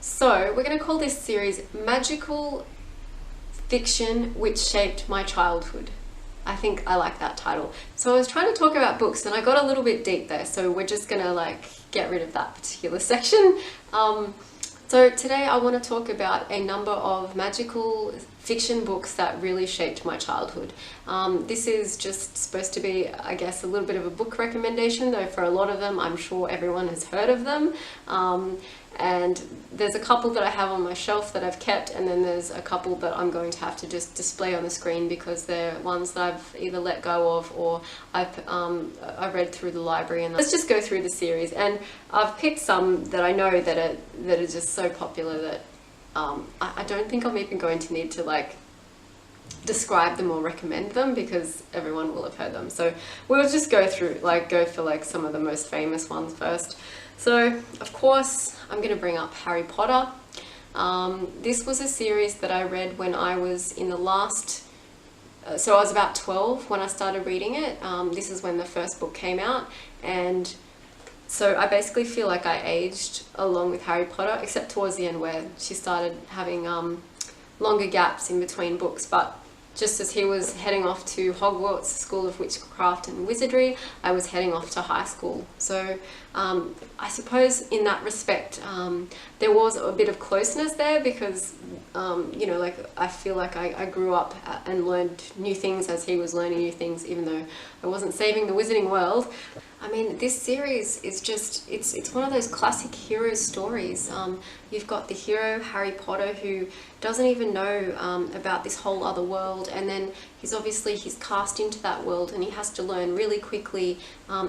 So we're going to call this series Magical Fiction Which Shaped My Childhood. I think I like that title. So I was trying to talk about books and I got a little bit deep there, so we're just going to get rid of that particular section. So today I want to talk about a number of magical fiction books that really shaped my childhood. This is just supposed to be, I guess, a little bit of a book recommendation, though for a lot of them I'm sure everyone has heard of them. And there's a couple that I have on my shelf that I've kept, and then there's a couple that I'm going to have to just display on the screen because they're ones that I've either let go of or I've read through the library. And let's just go through the series, and I've picked some that I know that are just so popular that I don't think I'm even going to need to describe them or recommend them because everyone will have heard them. So we'll just go through, go for some of the most famous ones first. So, of course, I'm going to bring up Harry Potter. This was a series that I read when I was in the last... so I was about 12 when I started reading it. This is when the first book came out. And so I basically feel like I aged along with Harry Potter, except towards the end where she started having longer gaps in between books. But just as he was heading off to Hogwarts School of Witchcraft and Wizardry, I was heading off to high school. So I suppose in that respect, there was a bit of closeness there because, I feel like I grew up and learned new things as he was learning new things, even though I wasn't saving the wizarding world. I mean, this series is just, it's one of those classic hero stories. You've got the hero, Harry Potter, who doesn't even know about this whole other world, and then he's cast into that world and he has to learn really quickly.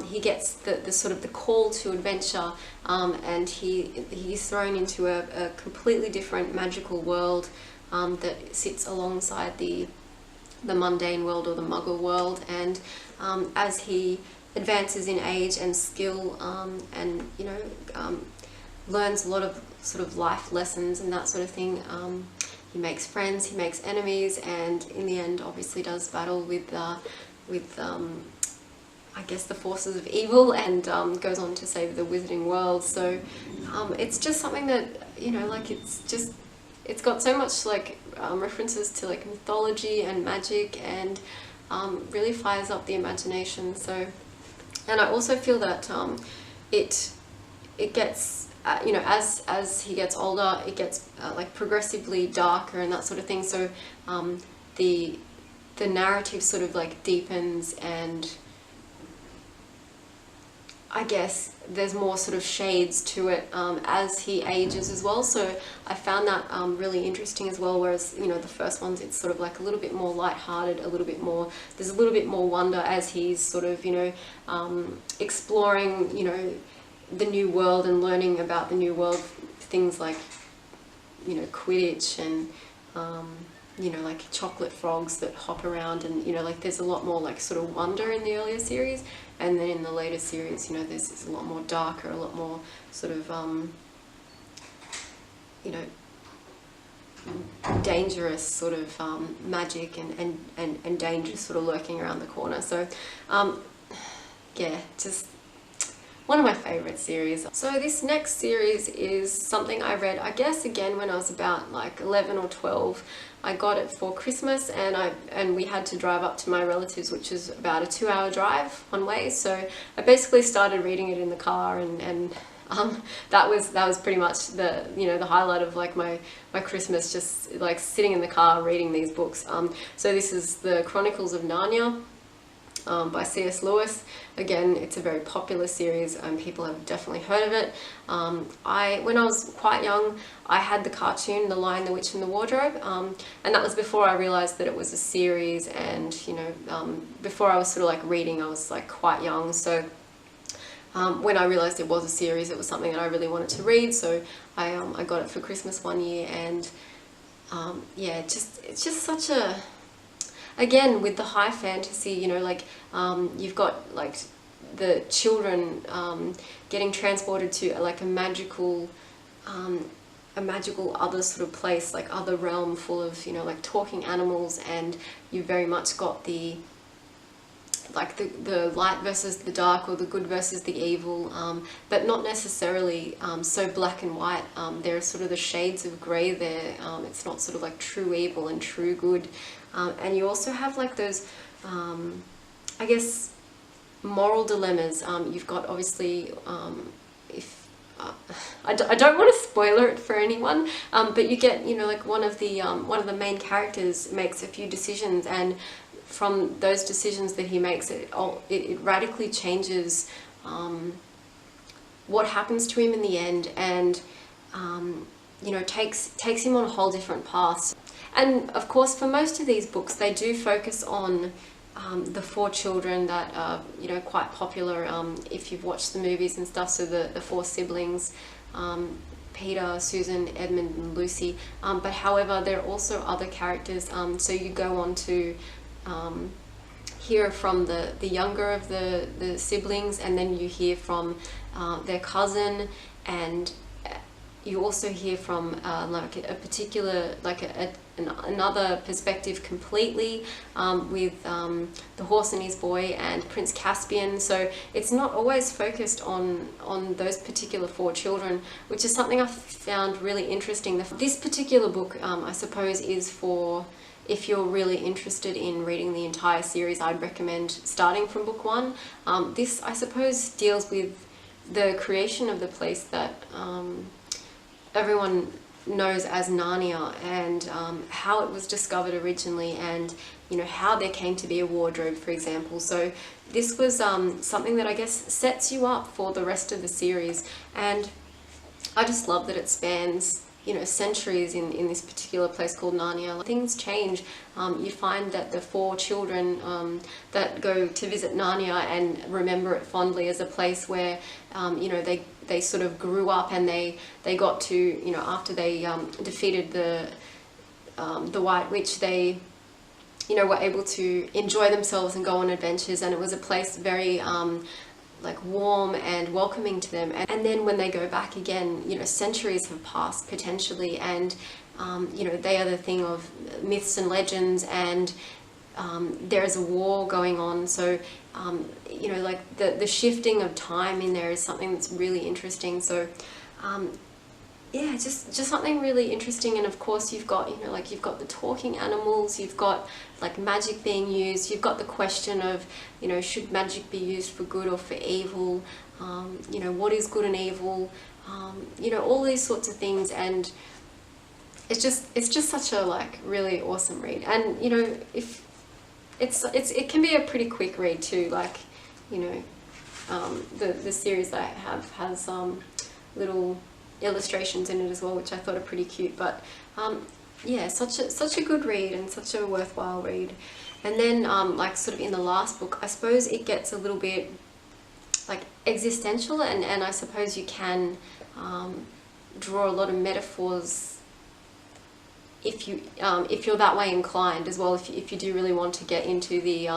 He gets the sort of the call to adventure, and he's thrown into a completely different magical world that sits alongside the mundane world or the muggle world. And as he advances in age and skill, and learns a lot of sort of life lessons and that sort of thing, he makes friends, he makes enemies, and in the end obviously does battle with I guess the forces of evil, and goes on to save the wizarding world. So it's just something that, it's got so much references to mythology and magic, and really fires up the imagination. So, and I also feel that it gets as he gets older, it gets progressively darker and that sort of thing. So the narrative sort of deepens, and I guess there's more sort of shades to it as he ages as well. So I found that really interesting as well, whereas the first ones, it's sort of a little bit more lighthearted, there's a little bit more wonder as he's sort of exploring the new world and learning about the new world, things like Quidditch and chocolate frogs that hop around, and there's a lot more sort of wonder in the earlier series. And then in the later series, there's a lot more darker, a lot more sort of, dangerous sort of magic and danger sort of lurking around the corner. So, yeah, just one of my favourite series. So this next series is something I read, I guess, again when I was about 11 or 12. I got it for Christmas, and we had to drive up to my relatives, which is about a 2-hour drive one way. So I basically started reading it in the car, and that was pretty much the the highlight of my Christmas, just sitting in the car reading these books. So this is the Chronicles of Narnia. By C.S. Lewis. Again, it's a very popular series and people have definitely heard of it. When I was quite young, I had the cartoon The Lion, the Witch and the Wardrobe, and that was before I realised that it was a series, and before I was sort of reading, I was quite young. So when I realised it was a series, it was something that I really wanted to read, so I got it for Christmas one year. And yeah, it's just such a... Again, with the high fantasy, you've got the children getting transported to a magical other sort of place, other realm full of talking animals, and you very much got the like the light versus the dark, or the good versus the evil, but not necessarily so black and white. There are sort of the shades of grey there. It's not sort of like true evil and true good. And you also have like those, I guess, moral dilemmas. You've got obviously, if I don't want to spoiler it for anyone, but you get, you know, like one of the main characters makes a few decisions, and from those decisions that he makes, it radically changes what happens to him in the end, and you know, takes him on a whole different path. And of course, for most of these books, they do focus on the four children that are, you know, quite popular if you've watched the movies and stuff. So the four siblings, Peter, Susan, Edmund and Lucy. But however, there are also other characters. So you go on to hear from the younger of the siblings, and then you hear from their cousin, and you also hear from like a particular, like another perspective completely, with the horse and his boy and Prince Caspian. So it's not always focused on those particular four children, which is something I found really interesting. This particular book, I suppose, is for, if you're really interested in reading the entire series, I'd recommend starting from book one. This, I suppose, deals with the creation of the place that everyone knows as Narnia, and how it was discovered originally, and you know, how there came to be a wardrobe, for example. So this was something that I guess sets you up for the rest of the series, and I just love that it spans, you know, centuries in this particular place called Narnia. Things change. You find that the four children that go to visit Narnia and remember it fondly as a place where, you know, they sort of grew up, and they got to, you know, after they defeated the White Witch, they, you know, were able to enjoy themselves and go on adventures, and it was a place very like warm and welcoming to them. And then when they go back again, you know, centuries have passed potentially, and you know, they are the thing of myths and legends, and there is a war going on. So you know, like the shifting of time in there is something that's really interesting. So yeah, just something really interesting. And of course, you've got, you know, like you've got the talking animals, you've got like magic being used, you've got the question of, you know, should magic be used for good or for evil? You know, what is good and evil? You know, all these sorts of things. And it's just such a like really awesome read. And you know, if it can be a pretty quick read too. Like, you know, the series that I have has little illustrations in it as well, which I thought are pretty cute. But yeah, such a good read and such a worthwhile read. And then like sort of in the last book, I suppose it gets a little bit like existential, and I suppose you can draw a lot of metaphors if you're that way inclined as well. If you do really want to get into the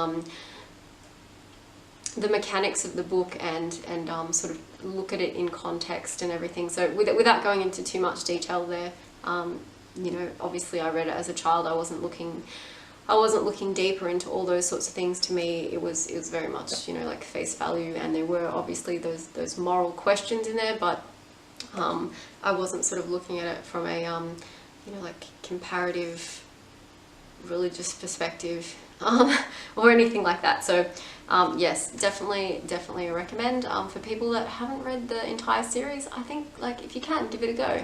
mechanics of the book and sort of look at it in context and everything. So without going into too much detail there, you know, obviously I read it as a child. I wasn't looking deeper into all those sorts of things. To me, it was very much, you know, like face value, and there were obviously those moral questions in there, but I wasn't sort of looking at it from a you know, like comparative religious perspective or anything like that. So yes, definitely recommend for people that haven't read the entire series. I think, like, if you can, give it a go.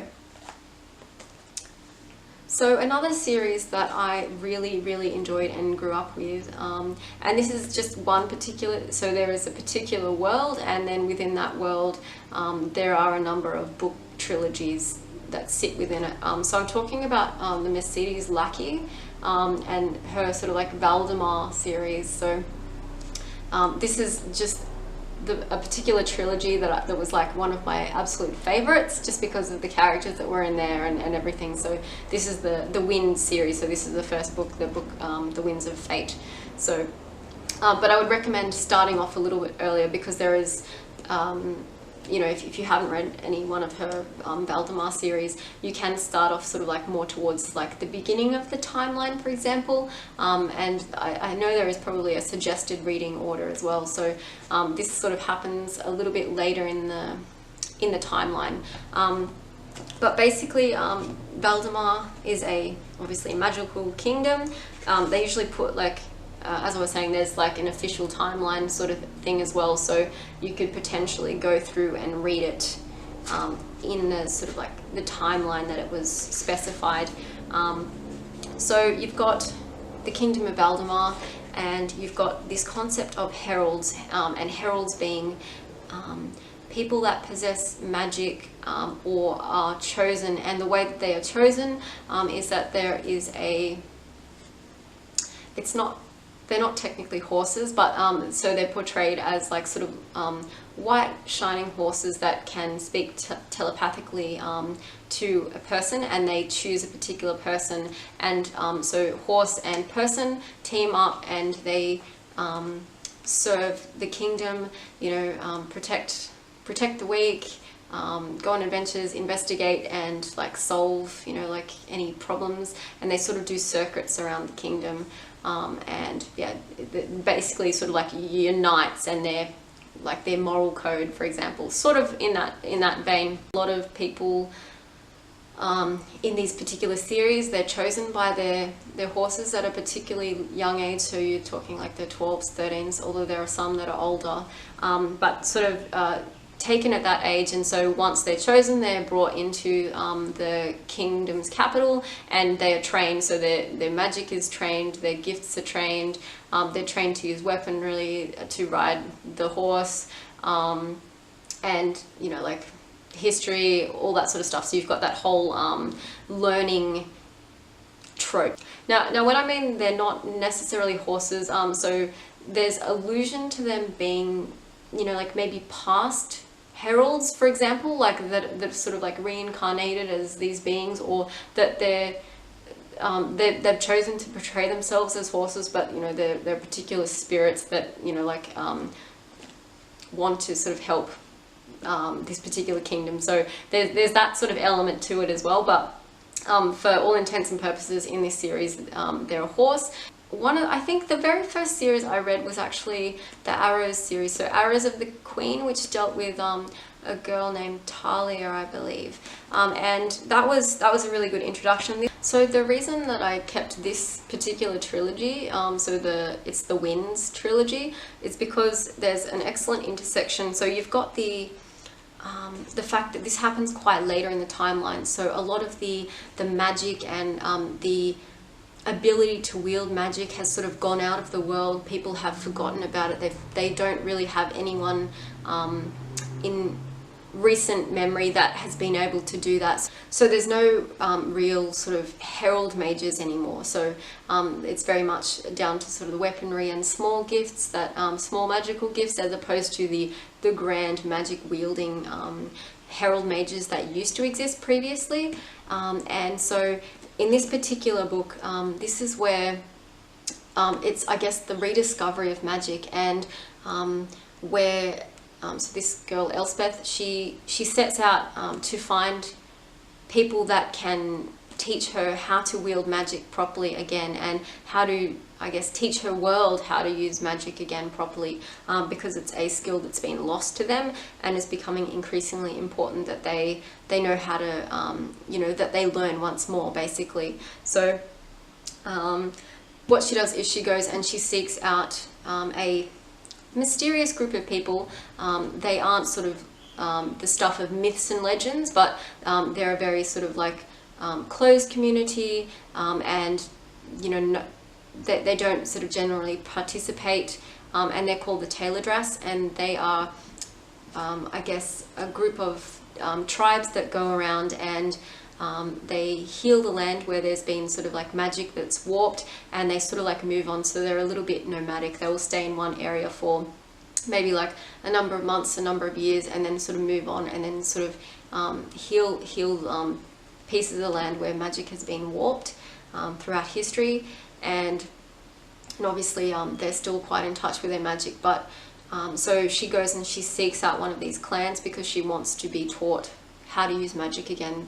So another series that I really enjoyed and grew up with, and this is just one particular, so there is a particular world, and then within that world there are a number of book trilogies that sit within it. So I'm talking about the Mercedes Lackey and her sort of like Valedmar series. So this is just a particular trilogy that was like one of my absolute favorites, just because of the characters that were in there and everything. So this is the Wind series. So this is the first book, The Winds of Fate. So but I would recommend starting off a little bit earlier, because there is you know, if you haven't read any one of her Valedmar series, you can start off sort of like more towards like the beginning of the timeline, for example. And I know there is probably a suggested reading order as well. So this sort of happens a little bit later in the timeline. But basically, Valedmar is obviously a magical kingdom. They usually put like, as I was saying, there's like an official timeline sort of thing as well, so you could potentially go through and read it in the sort of like the timeline that it was specified. So you've got the kingdom of Valedmar, and you've got this concept of heralds, and heralds being people that possess magic or are chosen, and the way that they are chosen is that there is they're not technically horses, but so they're portrayed as like sort of white shining horses that can speak telepathically to a person, and they choose a particular person, and so horse and person team up, and they serve the kingdom, you know, protect the weak, go on adventures, investigate, and like solve, you know, like any problems, and they sort of do circuits around the kingdom. And yeah, basically sort of like your knights and their moral code, for example, sort of in that vein. A lot of people in these particular series, they're chosen by their horses at a particularly young age, so you're talking like the 12s, 13s, although there are some that are older, but sort of taken at that age. And so once they're chosen, they're brought into the kingdom's capital, and they are trained. So their magic is trained, their gifts are trained, they're trained to use weaponry, to ride the horse, and you know, like history, all that sort of stuff. So you've got that whole learning trope. Now what I mean, they're not necessarily horses, so there's allusion to them being, you know, like maybe past heralds, for example, like that sort of like reincarnated as these beings, or that they've chosen to portray themselves as horses, but you know, they're particular spirits that, you know, like want to sort of help this particular kingdom. So there's that sort of element to it as well, but for all intents and purposes in this series, they're a horse. I think the very first series I read was actually the Arrows series, so Arrows of the Queen, which dealt with a girl named Talia, I believe, and that was a really good introduction. So the reason that I kept this particular trilogy, it's the Winds trilogy, is because there's an excellent intersection. So you've got the fact that this happens quite later in the timeline, so a lot of the magic and the ability to wield magic has sort of gone out of the world. People have forgotten about it. They don't really have anyone in recent memory that has been able to do that. So there's no real sort of herald mages anymore. So it's very much down to sort of the weaponry and small gifts, that small magical gifts, as opposed to the grand magic wielding herald mages that used to exist previously. And so in this particular book, this is where it's, I guess, the rediscovery of magic, and where so this girl Elspeth, she sets out to find people that can teach her how to wield magic properly again, and how to, I guess, teach her world how to use magic again properly, because it's a skill that's been lost to them, and is becoming increasingly important that they know how to, you know, that they learn once more, basically. So what she does is she goes and she seeks out a mysterious group of people. They aren't sort of the stuff of myths and legends, but they're a very sort of like closed community, and you know, they don't sort of generally participate, and they're called the Tailordras, and they are I guess a group of tribes that go around and they heal the land where there's been sort of like magic that's warped, and they sort of like move on. So they're a little bit nomadic. They will stay in one area for maybe like a number of months, a number of years, and then sort of move on, and then sort of heal pieces of the land where magic has been warped throughout history. And obviously they're still quite in touch with their magic, but So she goes and she seeks out one of these clans because she wants to be taught how to use magic again.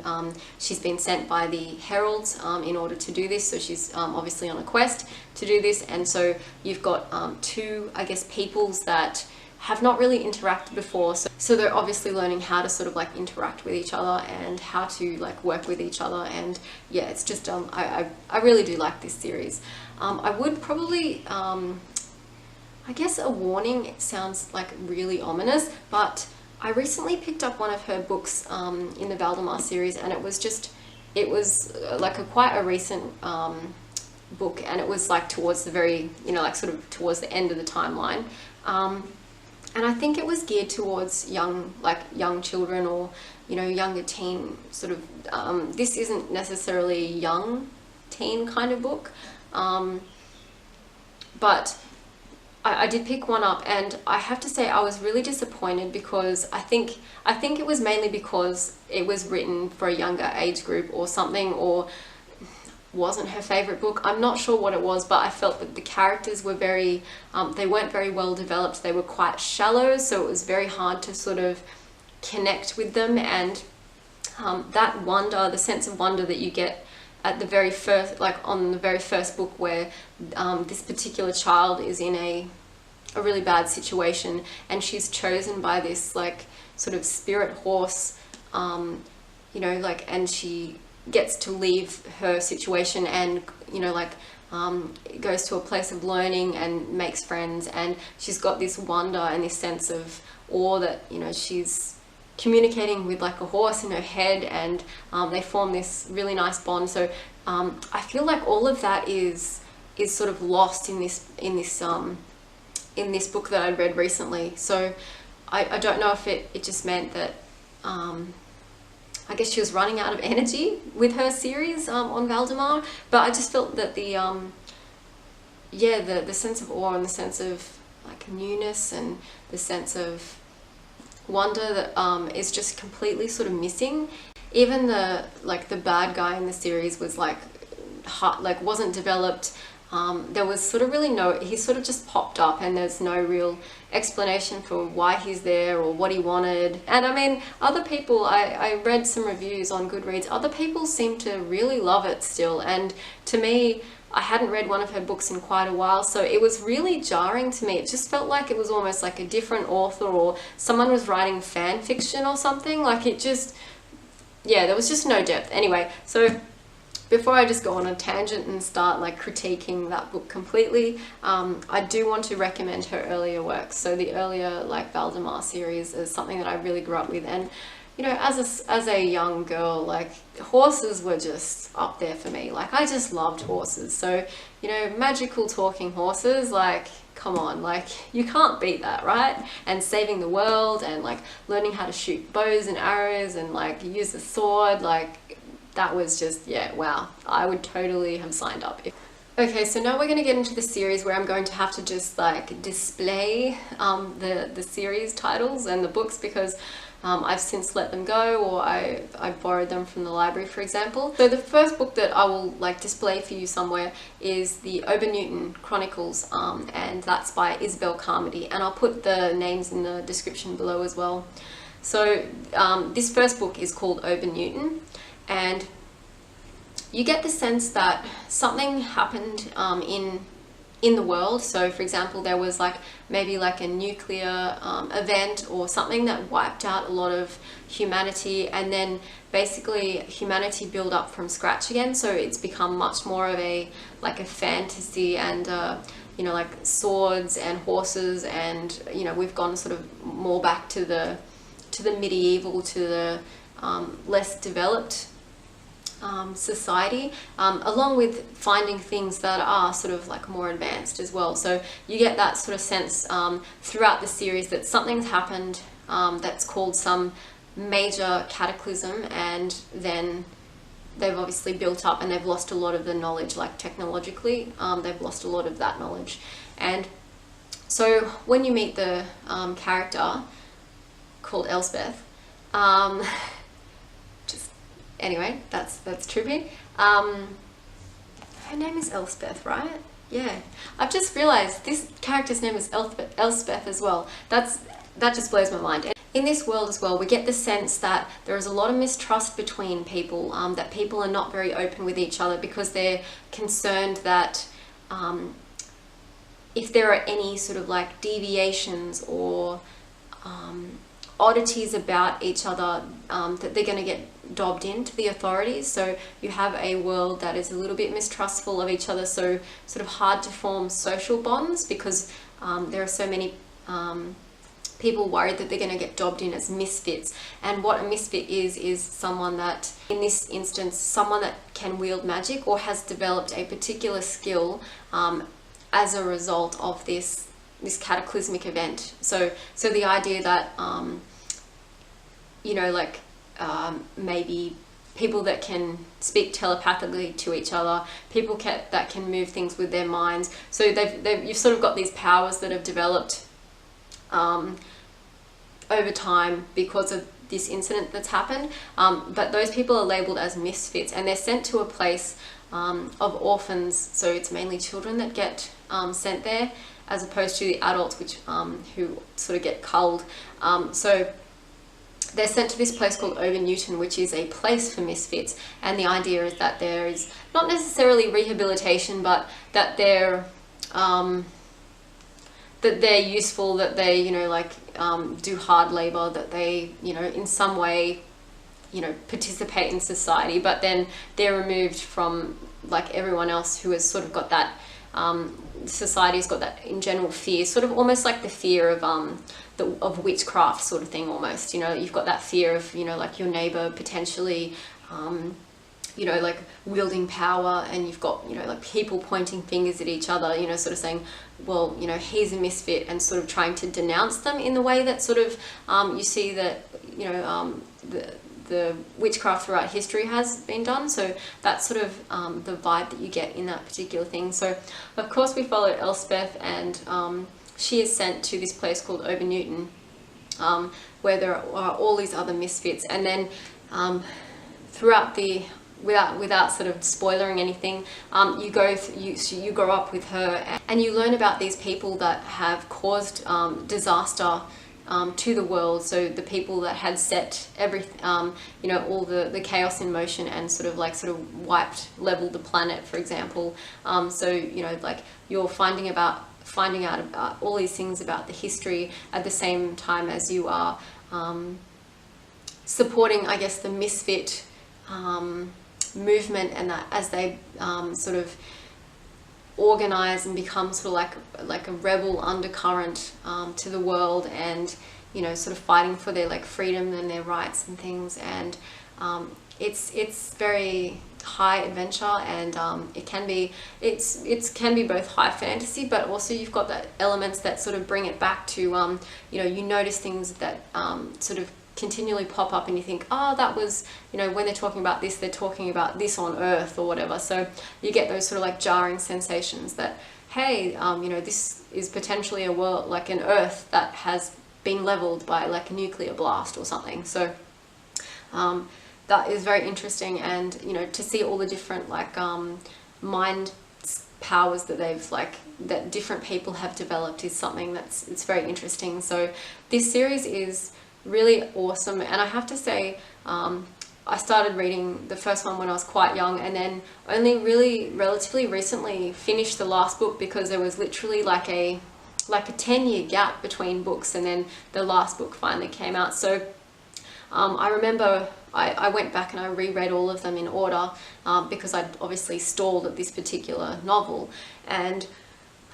She's been sent by the heralds in order to do this, so she's obviously on a quest to do this. And so you've got two, I guess, peoples that have not really interacted before, so they're obviously learning how to sort of like interact with each other and how to like work with each other. And yeah, it's just I really do like this series. I would probably I guess a warning, it sounds like really ominous, but I recently picked up one of her books in the Valedmar series, and it was like quite a recent book, and it was like towards the very, like sort of towards the end of the timeline. And I think it was geared towards young children, or, younger teen sort of, this isn't necessarily a young teen kind of book, but I did pick one up, and I have to say I was really disappointed because I think it was mainly because it was written for a younger age group or something, or wasn't her favorite book. I'm not sure what it was, but I felt that the characters were very, they weren't very well developed. They were quite shallow, so it was very hard to sort of connect with them. And that wonder, the sense of wonder that you get at the very first, like on the very first book, where this particular child is in a really bad situation, and she's chosen by this like sort of spirit horse, and she gets to leave her situation and goes to a place of learning and makes friends, and she's got this wonder and this sense of awe that she's communicating with like a horse in her head, and they form this really nice bond. So I feel like all of that is sort of lost in this book that I read recently. So I don't know if it just meant that I guess she was running out of energy with her series on Valedmar, but I just felt that the sense of awe and the sense of like newness and the sense of wonder that is just completely sort of missing. Even the bad guy in the series was wasn't developed. There was sort of really he sort of just popped up, and there's no real explanation for why he's there or what he wanted. And I mean, other people, I read some reviews on Goodreads, other people seem to really love it still, and to me, I hadn't read one of her books in quite a while, so it was really jarring to me. It just felt like it was almost like a different author, or someone was writing fan fiction or something. Like it just, yeah, there was just no depth. Anyway, so before I just go on a tangent and start like critiquing that book completely, I do want to recommend her earlier works. So the earlier like Valedmar series is something that I really grew up with, and as a young girl, like horses were just up there for me. Like I just loved horses. So magical talking horses, like come on, like you can't beat that, right? And saving the world, and like learning how to shoot bows and arrows and like use a sword, like that was just, yeah, wow. I would totally have signed up. Okay, so now we're going to get into the series where I'm going to have to just like display the series titles and the books, because I've since let them go, or I borrowed them from the library, for example. So the first book that I will like display for you somewhere is the Obernewtyn Chronicles, and that's by Isobelle Carmody, and I'll put the names in the description below as well. So this first book is called Obernewtyn, and you get the sense that something happened in the world. So for example, there was like maybe like a nuclear event or something that wiped out a lot of humanity, and then basically humanity built up from scratch again. So it's become much more of a fantasy, and like swords and horses, and we've gone sort of more back to the medieval, to the less developed society, along with finding things that are sort of like more advanced as well. So you get that sort of sense throughout the series that something's happened that's called some major cataclysm, and then they've obviously built up and they've lost a lot of the knowledge, like technologically, they've lost a lot of that knowledge. And so when you meet the character called Elspeth, anyway, that's trippy. Her name is Elspeth, right? Yeah, I've just realised this character's name is Elspeth as well. That just blows my mind. In this world as well, we get the sense that there is a lot of mistrust between people, that people are not very open with each other because they're concerned that if there are any sort of like deviations or oddities about each other, that they're going to get dobbed into the authorities. So you have a world that is a little bit mistrustful of each other, so sort of hard to form social bonds because there are so many people worried that they're going to get dobbed in as misfits. And what a misfit is someone that, in this instance, someone that can wield magic or has developed a particular skill as a result of this cataclysmic event. So the idea that you know, like maybe people that can speak telepathically to each other, people that can move things with their minds. So you've sort of got these powers that have developed over time because of this incident that's happened, but those people are labelled as misfits, and they're sent to a place of orphans. So it's mainly children that get sent there, as opposed to the adults, which who sort of get culled. So they're sent to this place called Obernewtyn, which is a place for misfits, and the idea is that there is not necessarily rehabilitation, but that they're useful, that they, you know, like do hard labor, that they, you know, in some way, you know, participate in society, but then they're removed from like everyone else who has sort of got that, society's got that in general fear, sort of almost like the fear of witchcraft sort of thing almost, you know, you've got that fear of, you know, like your neighbor potentially, you know, like wielding power, and you've got, you know, like people pointing fingers at each other, you know, sort of saying, well, you know, he's a misfit, and sort of trying to denounce them in the way that sort of you see that, you know, the witchcraft throughout history has been done. So that's sort of the vibe that you get in that particular thing. So of course we follow Elspeth, and she is sent to this place called Obernewtyn, where there are all these other misfits, and then throughout the without sort of spoiling anything, you grow up with her, and you learn about these people that have caused disaster to the world. So the people that had set everything, you know, all the chaos in motion, and sort of leveled the planet, for example. So, you know, like you're finding out about all these things about the history at the same time as you are supporting, I guess, the misfit movement, and that as they sort of organize and become sort of like a rebel undercurrent to the world, and, you know, sort of fighting for their like freedom and their rights and things. And it's very high adventure, and it can be both high fantasy, but also you've got that elements that sort of bring it back to you know, you notice things that sort of continually pop up, and you think, oh, that was, you know, when they're talking about this, they're talking about this on Earth or whatever. So you get those sort of like jarring sensations that, hey, you know, this is potentially a world, like an Earth that has been leveled by like a nuclear blast or something. So that is very interesting, and, you know, to see all the different like mind powers that that different people have developed is something it's very interesting. So this series is really awesome, and I have to say, I started reading the first one when I was quite young, and then only really relatively recently finished the last book, because there was literally like a 10-year gap between books, and then the last book finally came out. So I remember I went back and I reread all of them in order, because I'd obviously stalled at this particular novel, and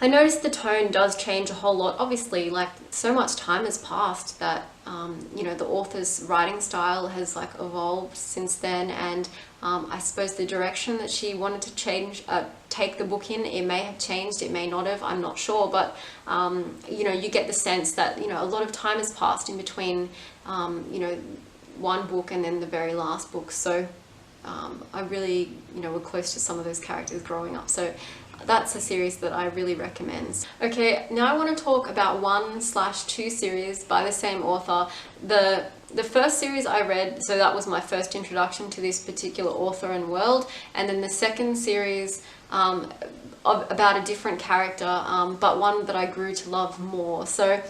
I noticed the tone does change a whole lot. Obviously, like, so much time has passed that, you know, the author's writing style has like evolved since then, and I suppose the direction that she wanted to take the book in, it may have changed, it may not have, I'm not sure, but you know, you get the sense that, you know, a lot of time has passed in between, you know, one book and then the very last book. So I really, you know, were close to some of those characters growing up. So that's a series that I really recommend. Okay, now I want to talk about 1/2 series by the same author. The first series I read, so that was my first introduction to this particular author and world, and then the second series about a different character, but one that I grew to love more. So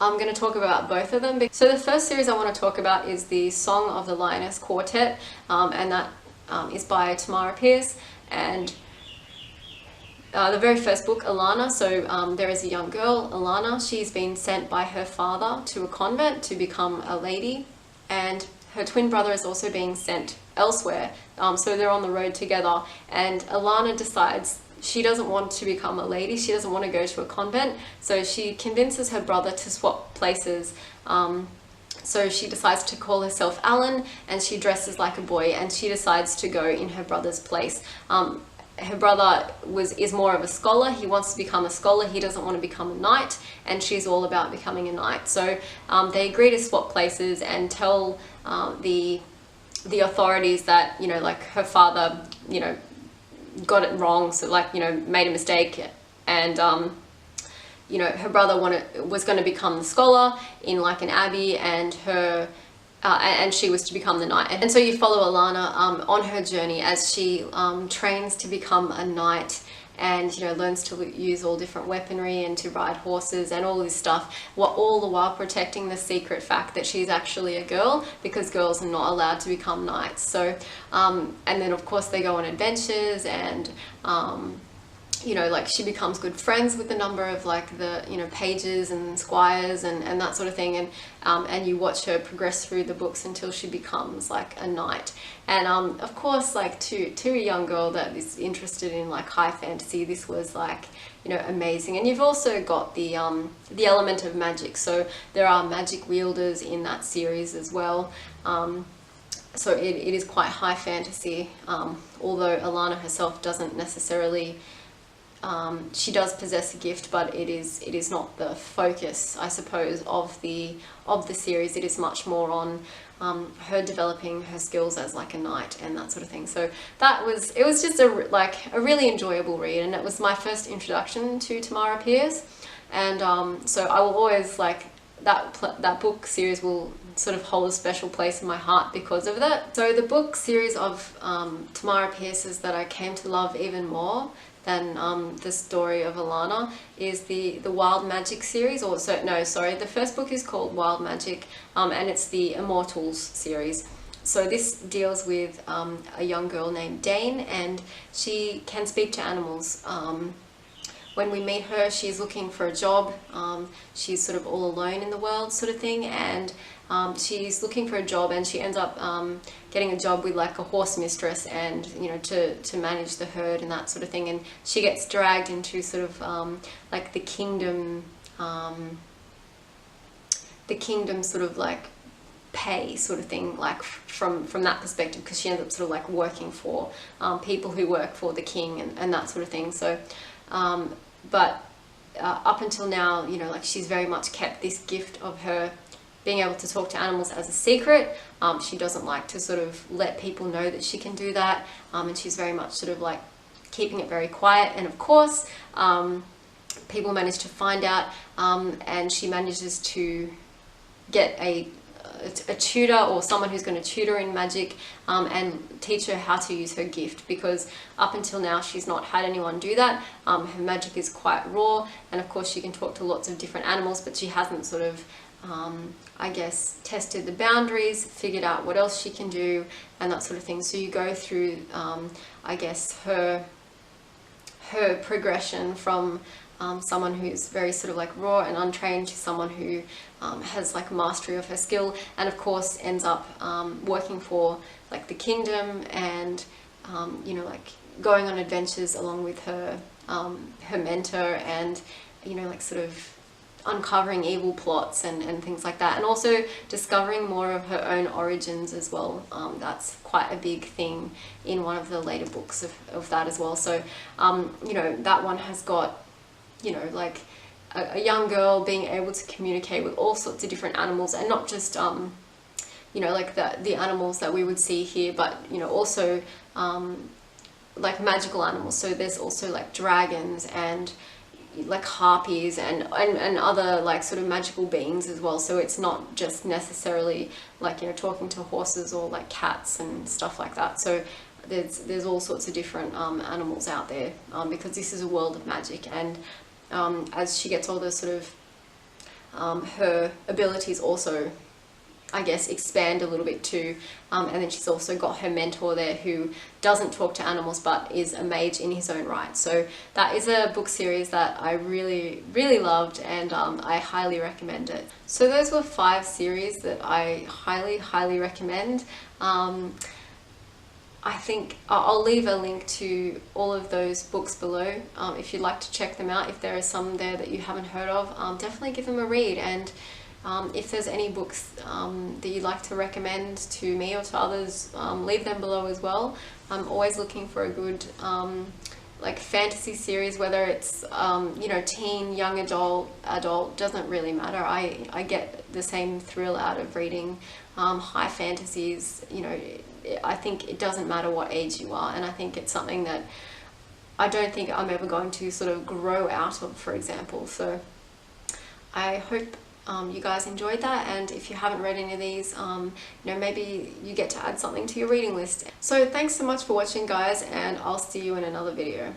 I'm going to talk about both of them. So the first series I want to talk about is the Song of the Lioness Quartet, and that is by Tamora Pierce. And the very first book, Alana, so there is a young girl, Alana. She's been sent by her father to a convent to become a lady, and her twin brother is also being sent elsewhere, so they're on the road together, and Alana decides she doesn't want to become a lady, she doesn't want to go to a convent, so she convinces her brother to swap places. So she decides to call herself Alan, and she dresses like a boy, and she decides to go in her brother's place. Her brother is more of a scholar. He wants to become a scholar. He doesn't want to become a knight, and she's all about becoming a knight. So they agree to swap places and tell the authorities that, you know, like her father, you know, got it wrong, so like, you know, made a mistake, and you know, her brother was going to become the scholar in like an abbey, and and she was to become the knight. And so you follow Alana on her journey as she trains to become a knight, and, you know, learns to use all different weaponry and to ride horses and all this stuff, all the while protecting the secret fact that she's actually a girl, because girls are not allowed to become knights. So and then of course they go on adventures, and you know, like she becomes good friends with a number of like the, you know, pages and squires and that sort of thing, and you watch her progress through the books until she becomes like a knight. And of course, like to a young girl that is interested in like high fantasy, this was like, you know, amazing. And you've also got the element of magic, so there are magic wielders in that series as well. So it is quite high fantasy, although Alana herself doesn't necessarily, she does possess a gift, but it is not the focus, I suppose, of the series. It is much more on her developing her skills as like a knight and that sort of thing. So it was just a really enjoyable read, and it was my first introduction to Tamora Pierce, and so I will always like that book series will sort of hold a special place in my heart because of that. So the book series of Tamora Pierce's that I came to love even more than the story of Alana is the Wild Magic series, the first book is called Wild Magic, and it's the Immortals series. So this deals with a young girl named Dane, and she can speak to animals. When we meet her, she's looking for a job. She's sort of all alone in the world sort of thing, and she's looking for a job, and she ends up getting a job with like a horse mistress, and, you know, to manage the herd and that sort of thing. And she gets dragged into sort of like the kingdom sort of like pay sort of thing, like from that perspective, because she ends up sort of like working for people who work for the king and that sort of thing. So but up until now, you know, like she's very much kept this gift of her being able to talk to animals as a secret. She doesn't like to sort of let people know that she can do that, and she's very much sort of like keeping it very quiet. And of course, people manage to find out, and she manages to get a tutor, or someone who's going to tutor in magic, and teach her how to use her gift, because up until now she's not had anyone do that. Her magic is quite raw, and of course she can talk to lots of different animals, but she hasn't sort of I guess tested the boundaries, figured out what else she can do and that sort of thing. So you go through I guess her progression from someone who's very sort of like raw and untrained to someone who has like mastery of her skill, and of course ends up working for like the kingdom, and you know, like going on adventures along with her mentor, and, you know, like sort of uncovering evil plots and things like that, and also discovering more of her own origins as well. That's quite a big thing in one of the later books of that as well. So you know, that one has got, you know, like a young girl being able to communicate with all sorts of different animals, and not just you know, like the animals that we would see here, but, you know, also like magical animals. So there's also like dragons and like harpies and other like sort of magical beings as well. So it's not just necessarily like, you know, talking to horses or like cats and stuff like that. So there's all sorts of different animals out there, because this is a world of magic. And as she gets older, sort of her abilities also, I guess, expand a little bit too. And then she's also got her mentor there who doesn't talk to animals but is a mage in his own right. So that is a book series that I really, really loved, and I highly recommend it. So those were 5 series that I highly, highly recommend. I think I'll leave a link to all of those books below if you'd like to check them out. If there are some there that you haven't heard of, definitely give them a read. And if there's any books that you'd like to recommend to me or to others, leave them below as well. I'm always looking for a good like fantasy series, whether it's you know, teen, young adult, doesn't really matter. I get the same thrill out of reading high fantasies. You know, I think it doesn't matter what age you are, and I think it's something that I don't think I'm ever going to sort of grow out of, for example. So I hope you guys enjoyed that, and if you haven't read any of these, you know, maybe you get to add something to your reading list. So thanks so much for watching, guys, and I'll see you in another video.